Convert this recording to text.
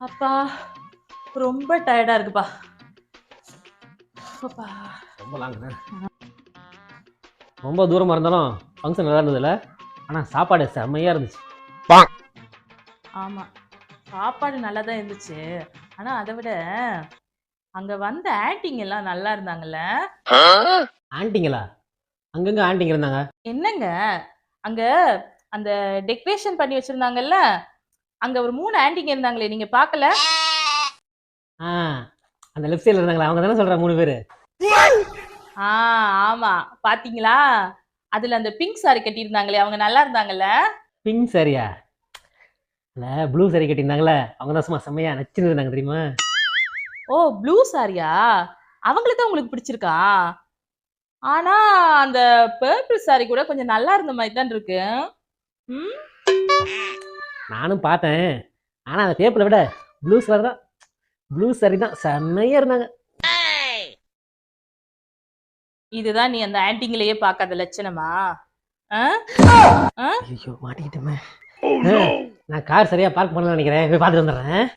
அப்பா ரொம்ப டயர்டா இருக்குப்பா. அப்பா. ரொம்ப லாங்குண்ணே. ரொம்ப தூரமாக இருந்தாலும் ஃபங்க்ஷன் நல்லா இருந்ததுல்ல. ஆனால் சாப்பாடு செம்மையாக இருந்துச்சு. ஆமா, சாப்பாடு நல்லா தான் இருந்துச்சு. ஆனா அதை விட அங்க வந்த ஆன்ட்டிங்க எல்லாம் நல்லா இருந்தாங்கல்ல. ஆண்டிங்களா? அங்கங்க ஆண்டிங்க இருந்தாங்க. என்னங்க அங்க அந்த டெக்கரேஷன் பண்ணி வச்சிருந்தாங்கல்ல, அங்க ஒரு 3 ஆன்ட்டிங்க இருந்தாங்களே, நீங்க பார்க்கல? ஆ, அந்த லெஃப்ட் சைடில் இருந்தாங்களா, அவங்க தானே சொல்கிறேன் 3 பேர். ஆ ஆமா, பாத்தீங்களா? அதுல அந்த பிங்க் சாரி கட்டியிருந்தாங்களே, அவங்க நல்லா இருந்தாங்கல்ல. பிங்க் சாரியா? இல்லை, ப்ளூ சாரி கட்டியிருந்தாங்களே, அவங்க தான் சும்மா செம்மையாக நச்சுன்னு இருந்தாங்க தெரியுமா? ஓ, ப்ளூ சாரியா? அவங்கள தான் உங்களுக்கு பிடிச்சிருக்கா? ஆனா அந்த பர்பிள் சாரி கூட கொஞ்சம் நல்லா இருந்த மாதிரி தான் இருக்கு. ம். நானும் பார்த்தேன். ஆனால் அந்த பேப்பரை விட ப்ளூ சாரி தான், ப்ளூ சாரி தான் செம்மையாக இருந்தாங்க. இதுதான் நீ அந்த ஆன்ட்டிங்களையே பார்க்காத லட்சணமா? ஆ? ஆ? ஐயோ, மாட்டிக்கிட்டோமே. நான் கார் சரியாக பார்க் பண்ணலன்னு நினைக்கிறேன், போய் பார்த்துட்டு வந்துடுறேன்.